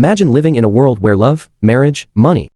Imagine living in a world where love, marriage, money,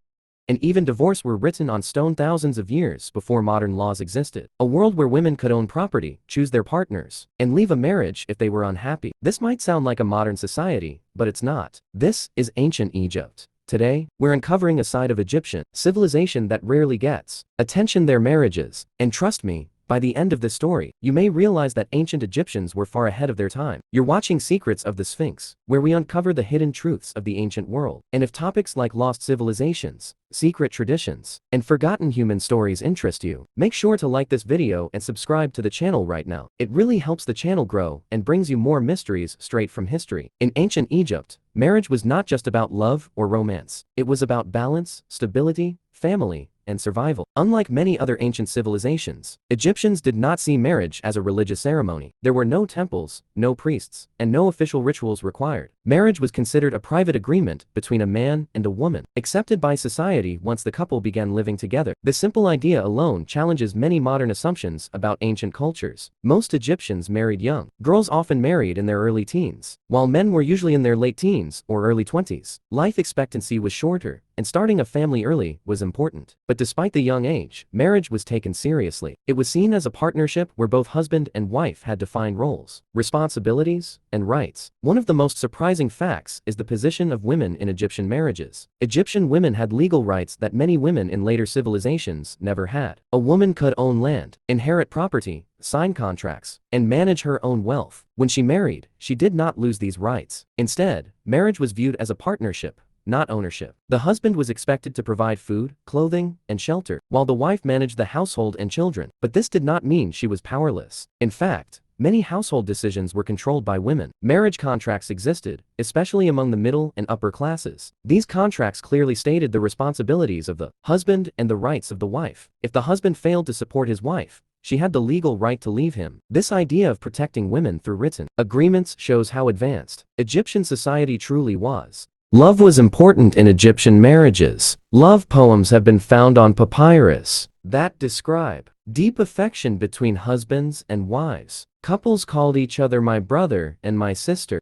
and even divorce were written on stone thousands of years before modern laws existed. A world where women could own property, choose their partners, and leave a marriage if they were unhappy. This might sound like a modern society, but it's not. This is ancient Egypt. Today, we're uncovering a side of Egyptian civilization that rarely gets attention: their marriages. And trust me, by the end of this story, you may realize that ancient Egyptians were far ahead of their time. You're watching Secrets of the Sphinx, where we uncover the hidden truths of the ancient world. And if topics like lost civilizations, secret traditions, and forgotten human stories interest you, make sure to like this video and subscribe to the channel right now. It really helps the channel grow and brings you more mysteries straight from history. In ancient Egypt, marriage was not just about love or romance. It was about balance, stability, family, and survival. Unlike many other ancient civilizations, Egyptians did not see marriage as a religious ceremony. There were no temples, no priests, and no official rituals required. Marriage was considered a private agreement between a man and a woman, accepted by society once the couple began living together. This simple idea alone challenges many modern assumptions about ancient cultures. Most Egyptians married young. Girls often married in their early teens, while men were usually in their late teens or early 20s. Life expectancy was shorter, and starting a family early was important. But despite the young age, marriage was taken seriously. It was seen as a partnership where both husband and wife had defined roles, responsibilities, and rights. One of the most surprising facts is the position of women in Egyptian marriages. Egyptian women had legal rights that many women in later civilizations never had. A woman could own land, inherit property, sign contracts, and manage her own wealth. When she married, she did not lose these rights. Instead, marriage was viewed as a partnership, not ownership. The husband was expected to provide food, clothing, and shelter, while the wife managed the household and children. But this did not mean she was powerless. In fact, many household decisions were controlled by women. Marriage contracts existed, especially among the middle and upper classes. These contracts clearly stated the responsibilities of the husband and the rights of the wife. If the husband failed to support his wife, she had the legal right to leave him. This idea of protecting women through written agreements shows how advanced Egyptian society truly was. Love was important in Egyptian marriages. Love poems have been found on papyrus that describe deep affection between husbands and wives. Couples called each other my brother and my sister,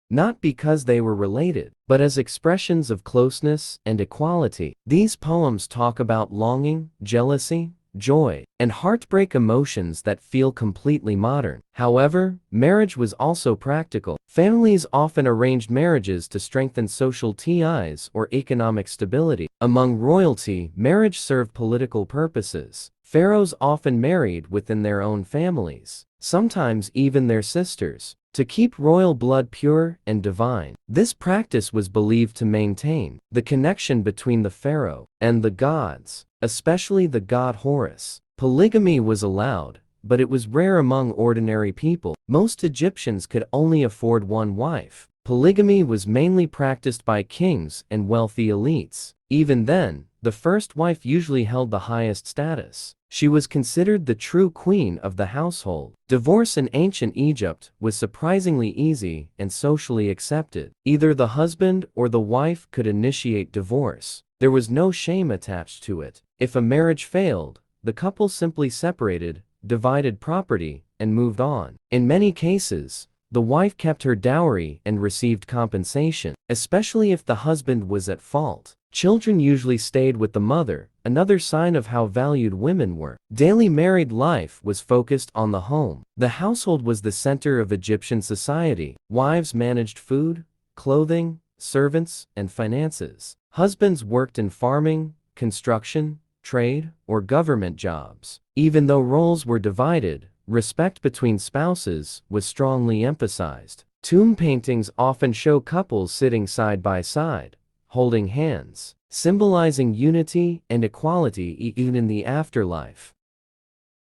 not because they were related, but as expressions of closeness and equality. These poems talk about longing, jealousy, joy, and heartbreak, emotions that feel completely modern. However, marriage was also practical. Families often arranged marriages to strengthen social ties or economic stability. Among royalty, marriage served political purposes. Pharaohs often married within their own families, sometimes even their sisters, to keep royal blood pure and divine. This practice was believed to maintain the connection between the pharaoh and the gods, especially the god Horus. Polygamy was allowed, but it was rare among ordinary people. Most Egyptians could only afford one wife. Polygamy was mainly practiced by kings and wealthy elites. Even then, the first wife usually held the highest status. She was considered the true queen of the household. Divorce in ancient Egypt was surprisingly easy and socially accepted. Either the husband or the wife could initiate divorce. There was no shame attached to it. If a marriage failed, the couple simply separated, divided property, and moved on. In many cases, the wife kept her dowry and received compensation, especially if the husband was at fault. Children usually stayed with the mother, another sign of how valued women were. Daily married life was focused on the home. The household was the center of Egyptian society. Wives managed food, clothing, servants, and finances. Husbands worked in farming, construction, trade, or government jobs. Even though roles were divided, respect between spouses was strongly emphasized. Tomb paintings often show couples sitting side by side, holding hands, symbolizing unity and equality even in the afterlife.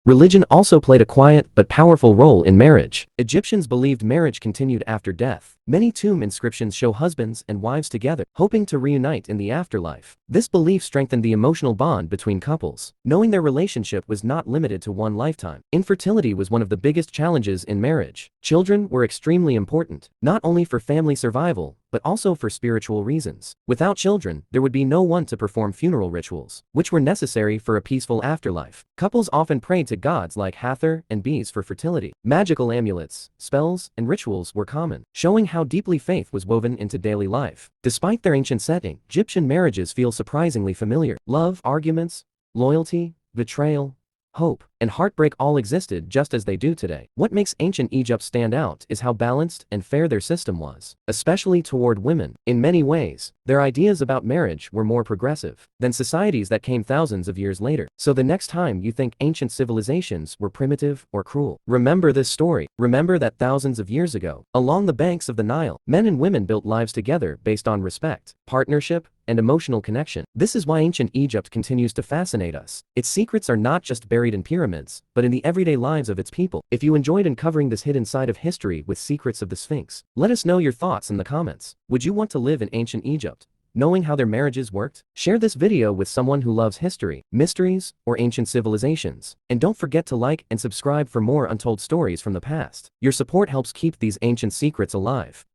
Religion also played a quiet but powerful role in marriage. Egyptians believed marriage continued after death. Many tomb inscriptions show husbands and wives together, hoping to reunite in the afterlife. This belief strengthened the emotional bond between couples, knowing their relationship was not limited to one lifetime. Infertility was one of the biggest challenges in marriage. Children were extremely important, not only for family survival, but also for spiritual reasons. Without children, there would be no one to perform funeral rituals, which were necessary for a peaceful afterlife. Couples often prayed to gods like Hathor and Bees for fertility. Magical amulets, spells, and rituals were common, showing how deeply faith was woven into daily life. Despite their ancient setting, Egyptian marriages feel surprisingly familiar. Love, arguments, loyalty, betrayal, hope, and heartbreak all existed just as they do today. What makes ancient Egypt stand out is how balanced and fair their system was, especially toward women. In many ways, their ideas about marriage were more progressive than societies that came thousands of years later. So the next time you think ancient civilizations were primitive or cruel, remember this story. Remember that thousands of years ago, along the banks of the Nile, men and women built lives together based on respect, partnership, and emotional connection. This is why ancient Egypt continues to fascinate us. Its secrets are not just buried in pyramids, but in the everyday lives of its people. If you enjoyed uncovering this hidden side of history with Secrets of the Sphinx, let us know your thoughts in the comments. Would you want to live in ancient Egypt, knowing how their marriages worked? Share this video with someone who loves history, mysteries, or ancient civilizations. And don't forget to like and subscribe for more untold stories from the past. Your support helps keep these ancient secrets alive.